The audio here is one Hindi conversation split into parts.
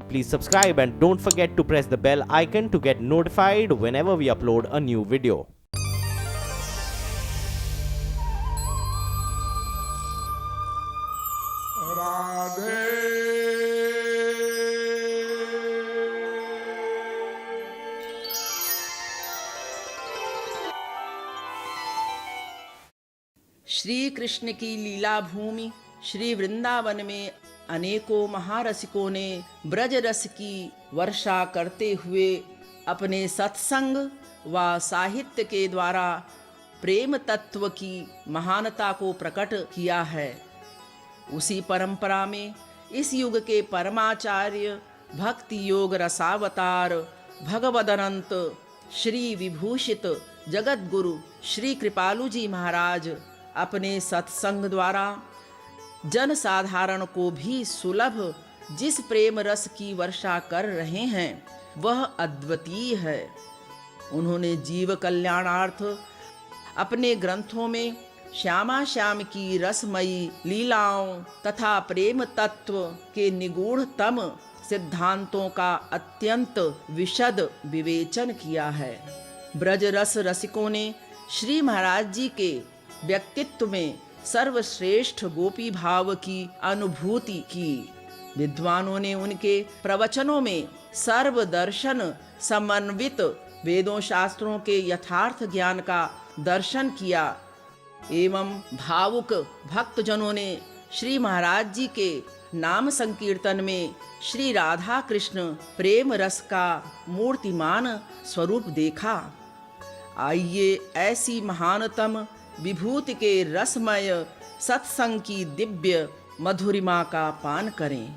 please subscribe and don't forget to press the bell icon to get notified whenever we upload a new video. Shri Krishna की लीला भूमि श्री वृंदावन में अनेकों महारसिकों ने ब्रज रस की वर्षा करते हुए अपने सत्संग व साहित्य के द्वारा प्रेम तत्व की महानता को प्रकट किया है। उसी परंपरा में इस युग के परमाचार्य भक्ति योग रसावतार भगवदनंत श्री विभूषित जगत गुरु श्री कृपालु जी महाराज अपने सत्संग द्वारा जन साधारण को भी सुलभ जिस प्रेम रस की वर्षा कर रहे हैं वह अद्वितीय है। उन्होंने जीव कल्याणार्थ अपने ग्रंथों में श्यामा श्याम की रसमयी लीलाओं तथा प्रेम तत्व के निगूढ़तम सिद्धांतों का अत्यंत विशद विवेचन किया है। ब्रज रस रसिकों ने श्री महाराज जी के व्यक्तित्व में सर्वश्रेष्ठ गोपी भाव की अनुभूति की। विद्वानों ने उनके प्रवचनों में सर्वदर्शन समन्वित वेदों शास्त्रों के यथार्थ ज्ञान का दर्शन किया एवं भावुक भक्तजनों ने श्री महाराज जी के नाम संकीर्तन में श्री राधा कृष्ण प्रेम रस का मूर्तिमान स्वरूप देखा। आइए ऐसी महानतम विभूति के रसमय सत्संग की दिव्य मधुरिमा का पान करें।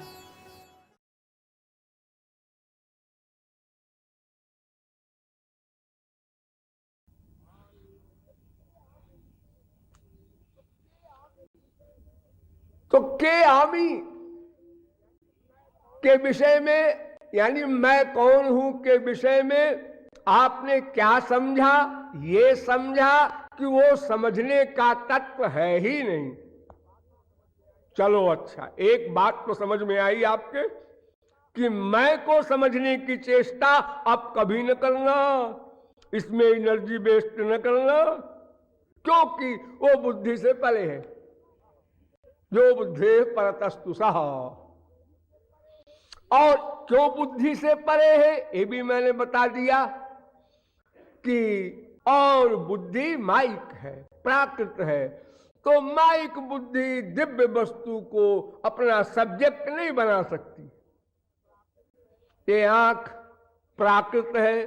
तो के आमी के विषय में यानी मैं कौन हूं के विषय में आपने क्या समझा? ये समझा कि वो समझने का तत्व है ही नहीं। चलो अच्छा, एक बात तो समझ में आई आपके कि मैं को समझने की चेष्टा अब कभी न करना, इसमें एनर्जी वेस्ट न करना, क्योंकि वो बुद्धि से परे है। जो बुद्धि परतस्तु सह, और क्यों बुद्धि से परे है ये भी मैंने बता दिया कि और बुद्धि माइक है, प्राकृत है। तो माइक बुद्धि दिव्य वस्तु को अपना सब्जेक्ट नहीं बना सकती। ये आंख प्राकृत है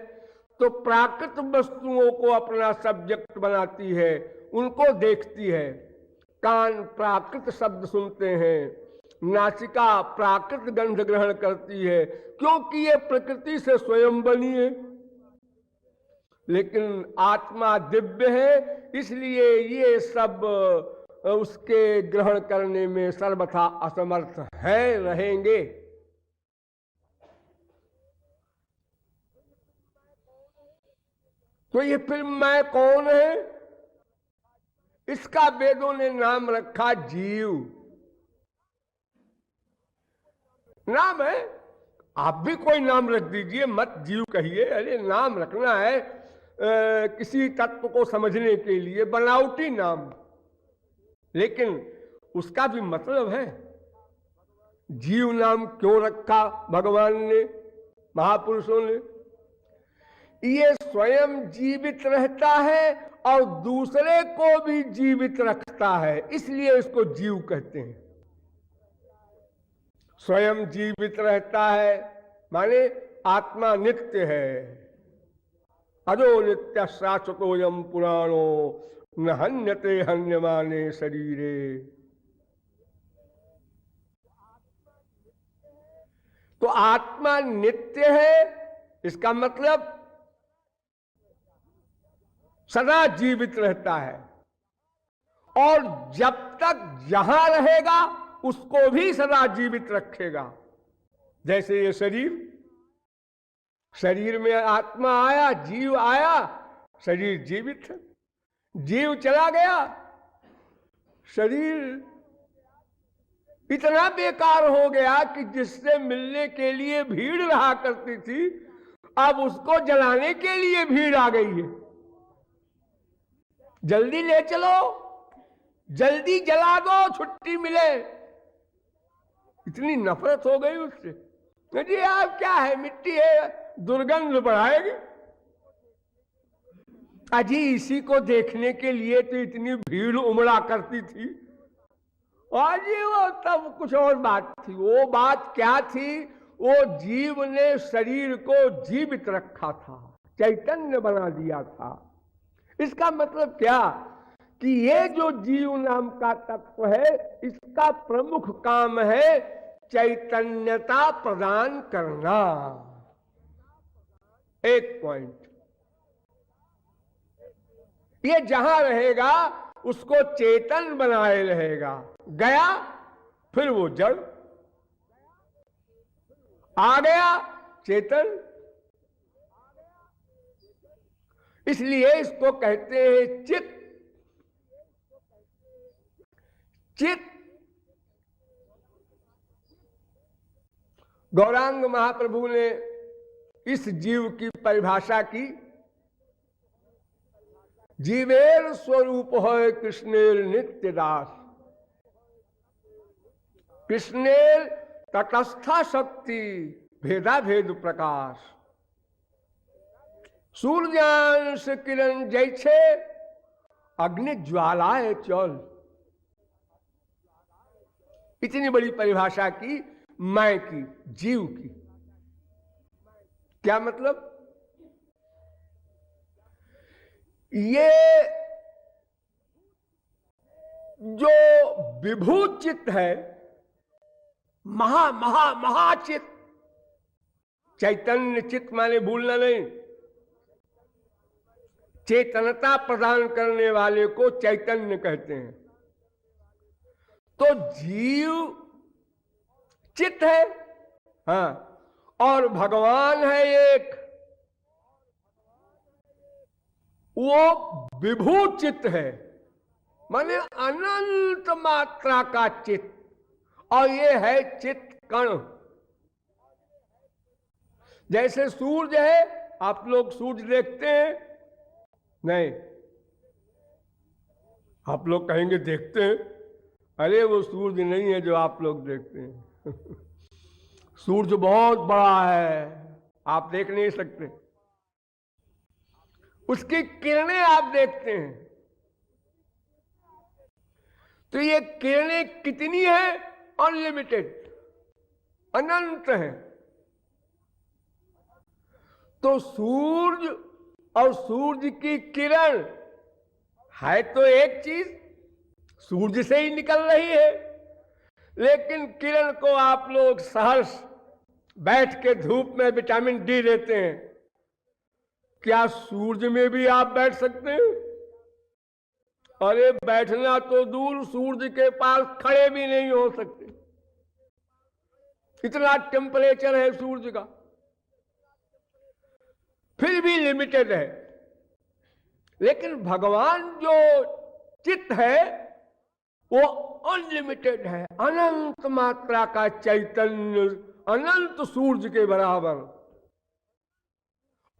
तो प्राकृत वस्तुओं को अपना सब्जेक्ट बनाती है, उनको देखती है। कान प्राकृत शब्द सुनते हैं, नासिका प्राकृत गंध ग्रहण करती है, क्योंकि ये प्रकृति से स्वयं बनी है। लेकिन आत्मा दिव्य है, इसलिए ये सब उसके ग्रहण करने में सर्वथा असमर्थ है, रहेंगे। तो ये फिर मैं कौन है? इसका वेदों ने नाम रखा जीव। नाम है, आप भी कोई नाम रख दीजिए, मत जीव कहिए। अरे नाम रखना है किसी तत्व को समझने के लिए, बनावटी नाम, लेकिन उसका भी मतलब है। जीव नाम क्यों रखा भगवान ने, महापुरुषों ने? ये स्वयं जीवित रहता है और दूसरे को भी जीवित रखता है, इसलिए इसको जीव कहते हैं। स्वयं जीवित रहता है माने आत्मा नित्य है। अजो नित्य शाश्वतोयम पुराणो न हन्यते हन्यमाने शरीरे। तो आत्मा नित्य है, इसका मतलब सदा जीवित रहता है, और जब तक जहां रहेगा उसको भी सदा जीवित रखेगा। जैसे ये शरीर में आत्मा आया, जीव आया, शरीर जीवित है। जीव चला गया, शरीर इतना बेकार हो गया कि जिससे मिलने के लिए भीड़ रहा करती थी, अब उसको जलाने के लिए भीड़ आ गई है। जल्दी ले चलो, जल्दी जला दो, छुट्टी मिले। इतनी नफरत हो गई उससे। जी आप क्या है, मिट्टी है, दुर्गंध बढ़ाएगी। अजी इसी को देखने के लिए तो इतनी भीड़ उमड़ा करती थी। और जी वो तब कुछ और बात थी। वो बात क्या थी? वो जीव ने शरीर को जीवित रखा था, चैतन्य बना दिया था। इसका मतलब क्या कि ये जो जीव नाम का तत्व है, इसका प्रमुख काम है चैतन्यता प्रदान करना। एक पॉइंट, ये जहां रहेगा उसको चेतन बनाए रहेगा। गया फिर वो जड़, आ गया चेतन। इसलिए इसको कहते हैं चित। चित गौरांग महाप्रभु ने इस जीव की परिभाषा की, जीवेर स्वरूप है कृष्णेर नित्य दास। कृष्णेर तटस्था शक्ति भेदा भेद प्रकाश। सूर्यांश किरण जैसे अग्नि ज्वालाए चल। इतनी बड़ी परिभाषा की मैं की, जीव की। क्या मतलब? ये जो विभू चित्त है, महाचित्त, चैतन्य चित्त माने भूलना नहीं। चेतनता प्रदान करने वाले को चैतन्य कहते हैं। तो जीव चित्त है, हाँ, और भगवान है एक, वो विभू चित्त है, माने अनंत मात्रा का चित्त। और ये है चित्त कण। जैसे सूरज है, आप लोग सूरज देखते हैं? नहीं, आप लोग कहेंगे देखते हैं। अरे वो सूरज नहीं है जो आप लोग देखते हैं। सूरज बहुत बड़ा है, आप देख नहीं सकते। उसकी किरणें आप देखते हैं। तो ये किरणें कितनी है? अनलिमिटेड, अनंत है। तो सूरज और सूरज की किरण है तो एक चीज, सूरज से ही निकल रही है। लेकिन किरण को आप लोग सहर्ष बैठ के धूप में विटामिन डी देते हैं। क्या सूरज में भी आप बैठ सकते हैं? अरे बैठना तो दूर, सूरज के पास खड़े भी नहीं हो सकते। इतना टेम्परेचर है सूरज का, फिर भी लिमिटेड है। लेकिन भगवान जो चित्त है वो अनलिमिटेड है, अनंत मात्रा का चैतन्य, अनंत सूरज के बराबर।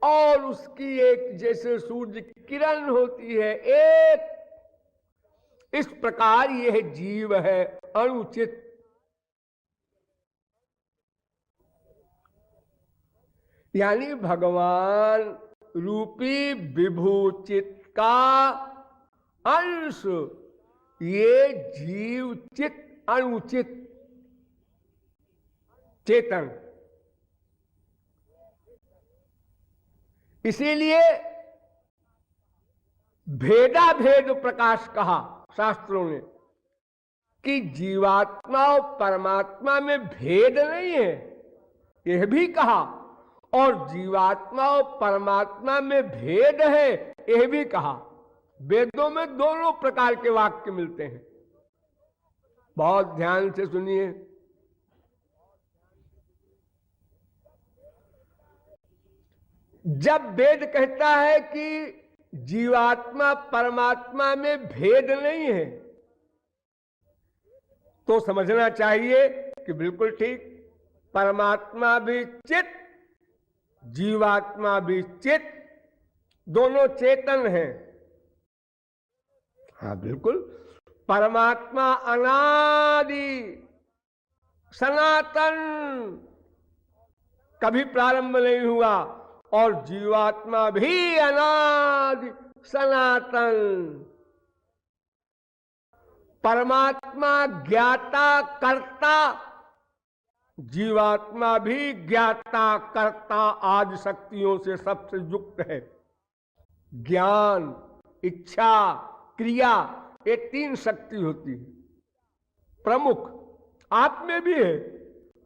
और उसकी एक जैसे सूरज की किरण होती है एक, इस प्रकार यह जीव है अणुचित। यानी भगवान रूपी विभूचित का अंश ये जीव चित अणुचित चेतन। इसीलिए भेदा भेद प्रकाश कहा शास्त्रों ने कि जीवात्मा और परमात्मा में भेद नहीं है, यह भी कहा। और जीवात्मा और परमात्मा में भेद है, यह भी कहा। वेदों में दोनों प्रकार के वाक्य मिलते हैं। बहुत ध्यान से सुनिए। जब वेद कहता है कि जीवात्मा परमात्मा में भेद नहीं है, तो समझना चाहिए कि बिल्कुल ठीक, परमात्मा भी चित, जीवात्मा भी चित, दोनों चेतन हैं। हाँ बिल्कुल, परमात्मा अनादि सनातन, कभी प्रारंभ नहीं हुआ, और जीवात्मा भी अनादि सनातन। परमात्मा ज्ञाता कर्ता, जीवात्मा भी ज्ञाता कर्ता आदि शक्तियों से सबसे युक्त है। ज्ञान, इच्छा, क्रिया, ये तीन शक्ति होती है प्रमुख। आप में भी है,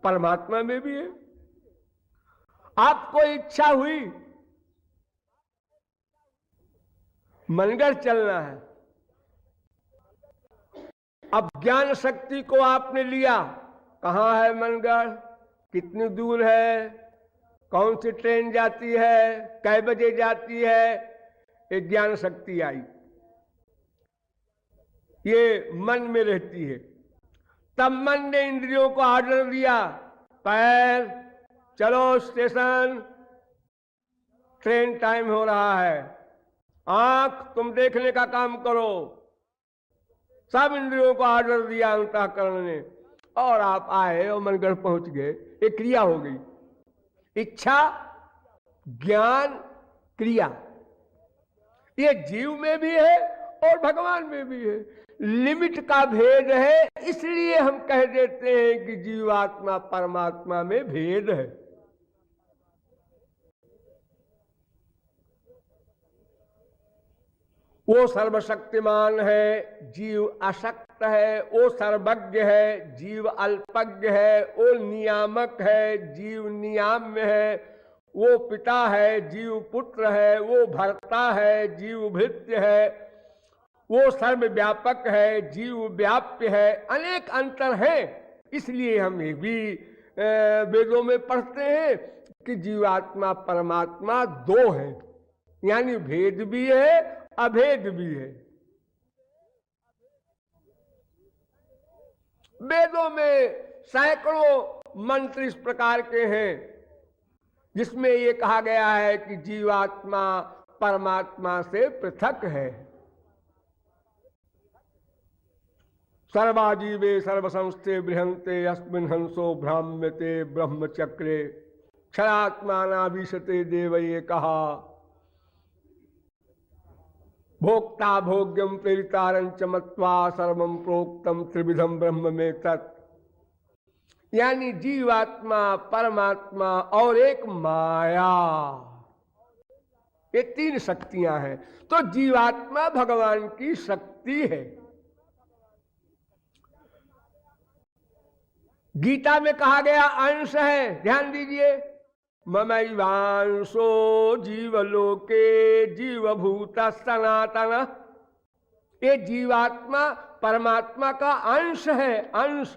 परमात्मा में भी है। आपको इच्छा हुई मनगढ़ चलना है, अब ज्ञान शक्ति को आपने लिया, कहां है मनगढ़, कितनी दूर है, कौन सी ट्रेन जाती है, कै बजे जाती है, ये ज्ञान शक्ति आई, ये मन में रहती है। तब मन ने इंद्रियों को ऑर्डर दिया, पैर चलो स्टेशन, ट्रेन टाइम हो रहा है, आंख तुम देखने का काम करो, सब इंद्रियों को ऑर्डर दिया अंतःकरण ने, और आप आए और मनगढ़ पहुंच गए। एक क्रिया हो गई, इच्छा, ज्ञान, क्रिया। ये जीव में भी है और भगवान में भी है। लिमिट का भेद है, इसलिए हम कह देते हैं कि जीवात्मा परमात्मा में भेद है। वो सर्वशक्तिमान है, जीव अशक्त है। वो सर्वज्ञ है, जीव अल्पज्ञ है। वो नियामक है, जीव नियाम्य है। वो पिता है, जीव पुत्र है। वो भर्ता है, जीव भृत्य है। वो सर्वव्यापक है, जीव व्याप्य है। अनेक अंतर हैं, इसलिए हम ये भी वेदों में पढ़ते हैं कि जीवात्मा परमात्मा दो है, यानी भेद भी है, अभेद भी है। वेदों में सैकड़ों मंत्र इस प्रकार के हैं जिसमें ये कहा गया है कि जीवात्मा परमात्मा से पृथक है। सर्वाजीवे सर्वसंस्थे बृहंते अस्मिन् हंसो भ्राम्यते ब्रह्मचक्रे क्षरात्मानाभिशते देव, ये कहा। भोक्ता भोग्यम प्रेरितारंच मत्वा सर्वं प्रोक्तम त्रिविधम ब्रह्म में तत्। यानी जीवात्मा, परमात्मा और एक माया, ये तीन शक्तियां हैं। तो जीवात्मा भगवान की शक्ति है। गीता में कहा गया अंश है, ध्यान दीजिए, ममैवांशो जीवलोके जीवभूत सनातन। ये जीवात्मा परमात्मा का अंश है, अंश।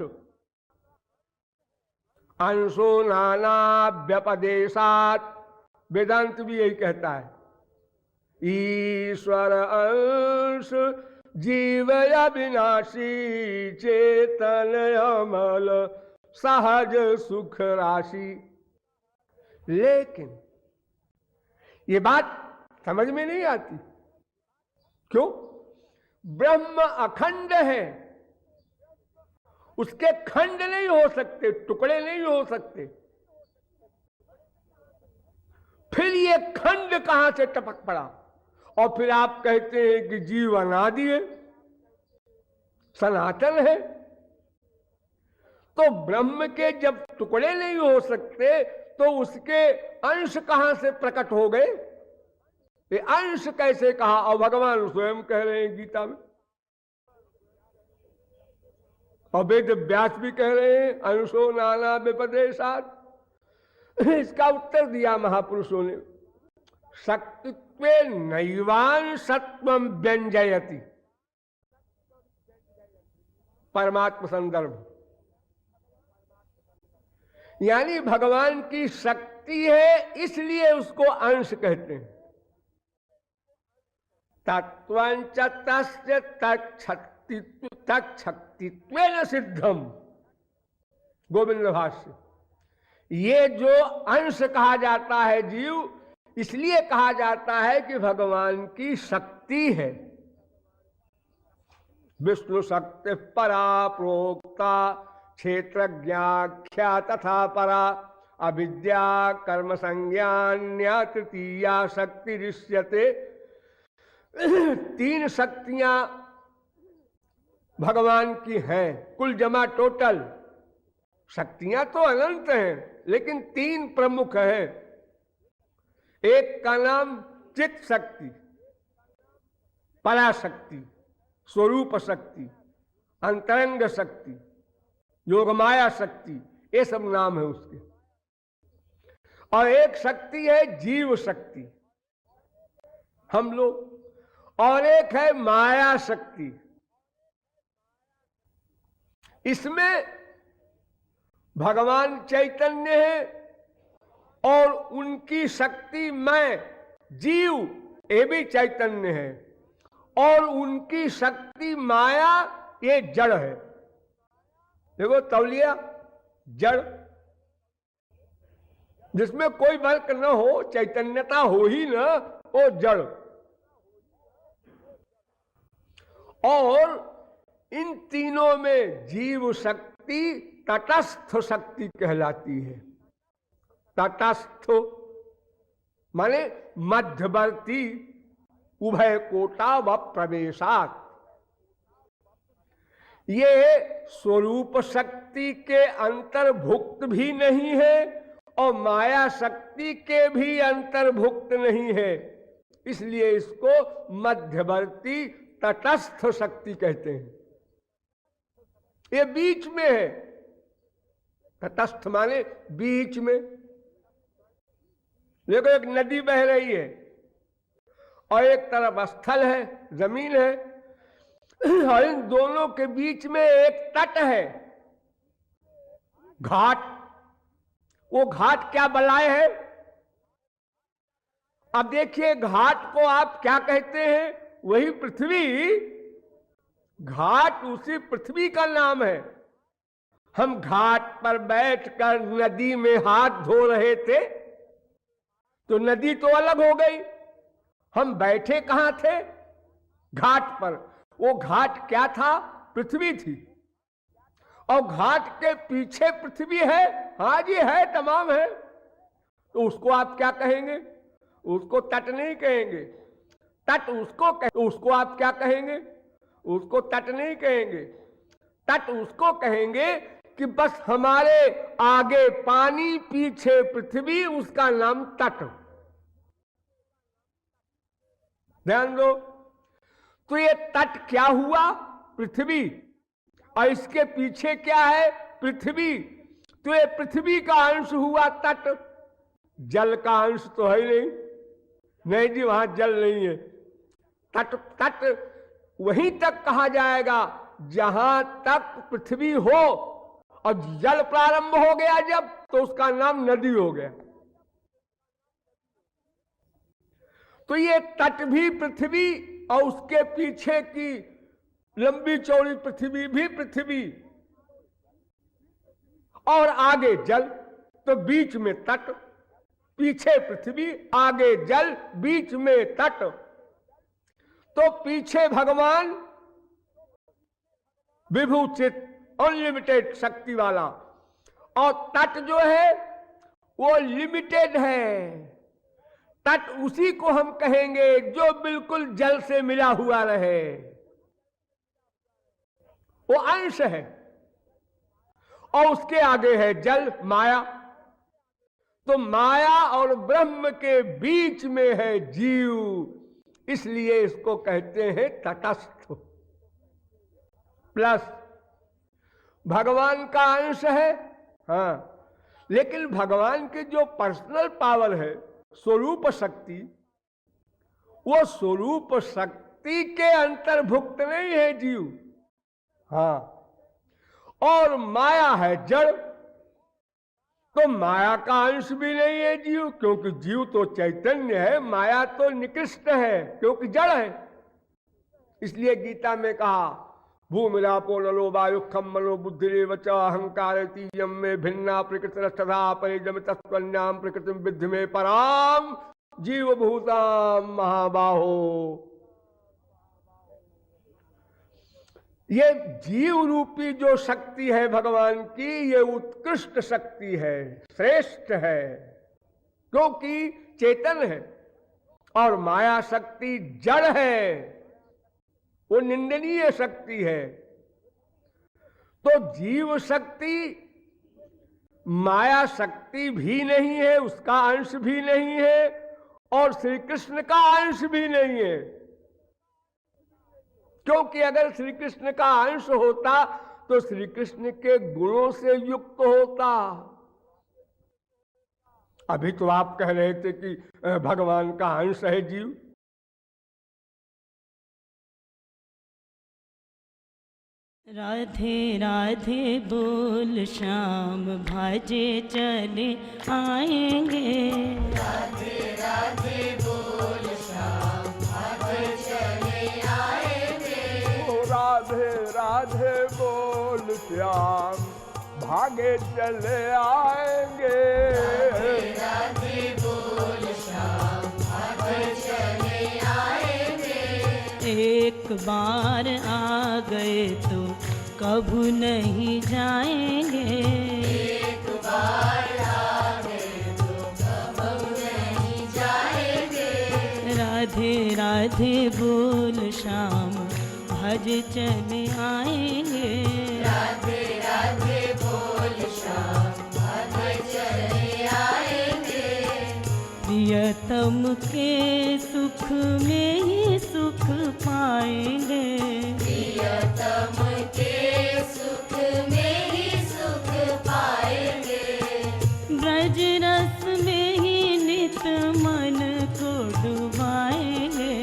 अंशो नाना व्यपदेशात, वेदांत भी यही कहता है। ईश्वर अंश जीव अविनाशी चेतन अमल सहज सुख राशि। लेकिन ये बात समझ में नहीं आती, क्यों? ब्रह्म अखंड है, उसके खंड नहीं हो सकते, टुकड़े नहीं हो सकते। फिर ये खंड कहां से टपक पड़ा? और फिर आप कहते हैं कि जीव अनादि है, सनातन है। तो ब्रह्म के जब टुकड़े नहीं हो सकते तो उसके अंश कहां से प्रकट हो गए? ये अंश कैसे कहा? और भगवान स्वयं कह रहे हैं गीता में, और वेद व्यास भी कह रहे हैं अंशो नाना व्यपदेशात। इसका उत्तर दिया महापुरुषों ने, शक्तित्वे नैवान सत्वम व्यंजयति। परमात्मा संदर्भ, यानी भगवान की शक्ति है इसलिए उसको अंश कहते हैं। तत्वंच तस्य तच्छक्ति तत्शक्तित्वेन सिद्धम। गोविंद भाष्य। ये जो अंश कहा जाता है जीव, इसलिए कहा जाता है कि भगवान की शक्ति है। विष्णु शक्ति परा प्रोक्ता क्षेत्रज्ञाख्या तथा परा अविद्या कर्म संज्ञान्या तृतीया शक्ति ऋष्यते। तीन शक्तियां भगवान की हैं, कुल जमा टोटल शक्तियां तो अनंत हैं, लेकिन तीन प्रमुख हैं। एक का नाम चित्त शक्ति, पराशक्ति, स्वरूप शक्ति, अंतरंग शक्ति, योगमाया शक्ति, ये सब नाम है उसके। और एक शक्ति है जीव शक्ति, हम लोग, और एक है माया शक्ति। इसमें भगवान चैतन्य है और उनकी शक्ति मैं जीव, ये भी चैतन्य है, और उनकी शक्ति माया, ये जड़ है। देखो तौलिया जड़, जिसमें कोई वर्क न हो, चैतन्यता हो ही न, वो जड़। और इन तीनों में जीव शक्ति तटस्थ शक्ति कहलाती है। तटस्थ माने मध्यवर्ती, उभय कोटा व प्रवेशात। ये स्वरूप शक्ति के अंतर्भुक्त भी नहीं है और माया शक्ति के भी अंतर्भुक्त नहीं है, इसलिए इसको मध्यवर्ती तटस्थ शक्ति कहते हैं। ये बीच में है। तटस्थ माने बीच में। देखो एक नदी बह रही है और एक तरफ स्थल है, जमीन है, और इन दोनों के बीच में एक तट है, घाट। वो घाट क्या बलाय है? अब देखिए, घाट को आप क्या कहते हैं? वही पृथ्वी। घाट उसी पृथ्वी का नाम है। हम घाट पर बैठकर नदी में हाथ धो रहे थे तो नदी तो अलग हो गई, हम बैठे कहां थे? घाट पर। वो घाट क्या था? पृथ्वी थी। और घाट के पीछे पृथ्वी है, हाँ जी है, तमाम है, तो उसको आप क्या कहेंगे? उसको तट नहीं कहेंगे। तट उसको आप क्या कहेंगे? उसको तट नहीं कहेंगे। तट उसको कहेंगे कि बस हमारे आगे पानी, पीछे पृथ्वी, उसका नाम तट। ध्यान दो। तो ये तट क्या हुआ? पृथ्वी। और इसके पीछे क्या है? पृथ्वी। तो ये पृथ्वी का अंश हुआ तट। जल का अंश तो है ही नहीं जी, वहां जल नहीं है। तट तट वहीं तक कहा जाएगा जहां तक पृथ्वी हो, और जल प्रारंभ हो गया जब, तो उसका नाम नदी हो गया। तो ये तट भी पृथ्वी और उसके पीछे की लंबी चौड़ी पृथ्वी भी पृथ्वी, और आगे जल, तो बीच में तट। पीछे पृथ्वी, आगे जल, बीच में तट। तो पीछे भगवान विभूचित, अनलिमिटेड शक्ति वाला, और तट जो है वो लिमिटेड है। तट उसी को हम कहेंगे जो बिल्कुल जल से मिला हुआ रहे, वो अंश है। और उसके आगे है जल, माया। तो माया और ब्रह्म के बीच में है जीव, इसलिए इसको कहते हैं तटस्थ। प्लस भगवान का अंश है, हाँ, लेकिन भगवान के जो पर्सनल पावर है, स्वरूप शक्ति, वो स्वरूप शक्ति के अंतर्भुक्त नहीं है जीव। हाँ, और माया है जड़, तो माया का अंश भी नहीं है जीव, क्योंकि जीव तो चैतन्य है, माया तो निकृष्ट है क्योंकि जड़ है। इसलिए गीता में कहा भूमिरापो नलो वायु खम मनो बुद्धिरेव च अहंकारति यम में भिन्ना प्रकृतिरस्तथा परिजम तत्वन्याम प्रकृतिम विद्धि में पराम जीवभूताम महाबाहो। ये जीव रूपी जो शक्ति है भगवान की, ये उत्कृष्ट शक्ति है, श्रेष्ठ है, क्योंकि चेतन है। और माया शक्ति जड़ है, वो निंदनीय शक्ति है। तो जीव शक्ति माया शक्ति भी नहीं है, उसका अंश भी नहीं है, और श्री कृष्ण का अंश भी नहीं है। क्योंकि अगर श्री कृष्ण का अंश होता तो श्री कृष्ण के गुणों से युक्त होता। अभी तो आप कह रहे थे कि भगवान का अंश है जीव। राधे राधे बोल श्याम भाजे चले आएंगे। राधे राधे बोल श्याम भाजे चले आएंगे। ओ राधे राधे बोल श्याम भागे चले आएंगे। राधे राधे बोल श्याम भागे चले आएंगे। एक बार आ गए तो कभू नहीं जाएंगे। एक बार आ गए तो कभू नहीं जाएंगे। राधे राधे बोल श्याम भज चले आएंगे। राधे राधे बोल श्याम भागे चले आएंगे। प्रियतम के सुख में ही सुख पाएंगे। प्रियतम के सुख में ही सुख पाएंगे। ब्रज रस में ही नित मन को डुबाएंगे।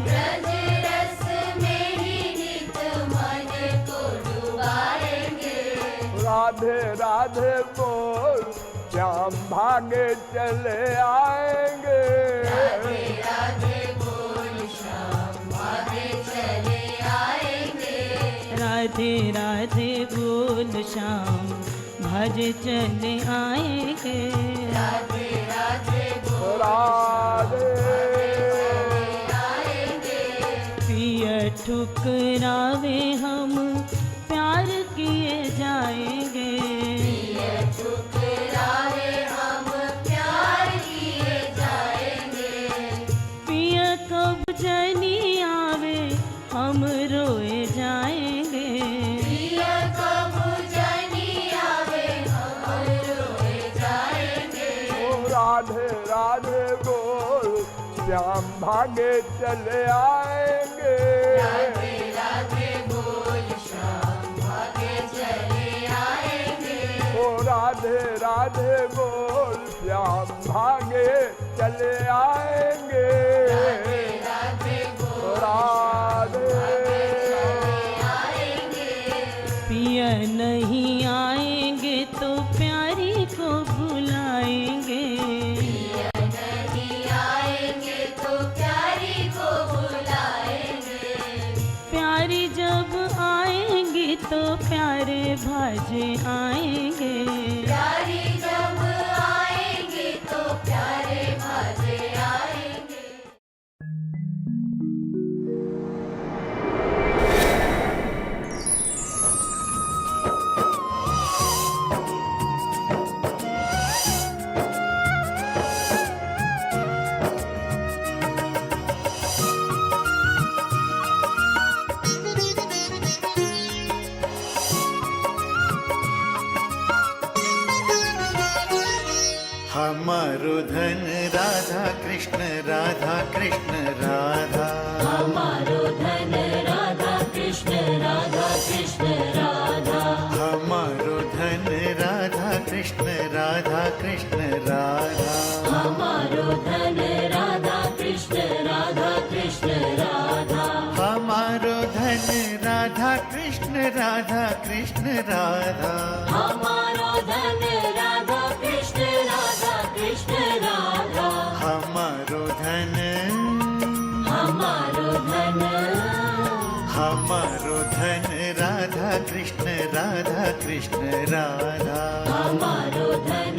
ब्रज रस में ही नित मन को डुबाएंगे। राधे राधे बोल श्याम भागे चले आएंगे। राधे राधे बोल श्याम भागे चले आएंगे। राधे राधे बोल श्याम भज चले आएंगे। राधे राधे बोल राधे आएंगे। प्रिय ठुकरावे हम प्यार किए जाएंगे। ठुकरावे हम प्यार किए जाएंगे। प्रिय कब जनी आवे हम रोए जाएंगे। प्रिय कब जनी आवे हम रोए जाएंगे। ओ राधे राधे बोल श्याम भागे चले आएंगे। राधे राधे बोल श्याम भागे चले आएंगे। ओ राधे राधे बोल श्याम भागे चले आएंगे। राधे राधे बोल राधे आएंगे। पिय नहीं आएंगे तो प्यारी को बुलाएंगे। नहीं आएंगे तो प्यारी को बुलाएंगे। प्यारी जब आएंगी तो प्यारे भाजे आएंगे। प्यारी जब आएंगे तो प्यारे भाजे आएंगे। हमारो धन राधा कृष्ण राधा कृष्ण राधा। हमारो धन राधा कृष्ण राधा कृष्ण राधा। हमारो धन राधा कृष्ण राधा कृष्ण राधा। हमारो धन राधा कृष्ण राधा कृष्ण राधा। हमारो धन राधा कृष्ण राधा कृष्ण राधा। हमारो धन राधा कृष्ण राधा कृष्ण राधा। हमारो धन हमारो धन हमारो धन राधा कृष्ण राधा हमारो धन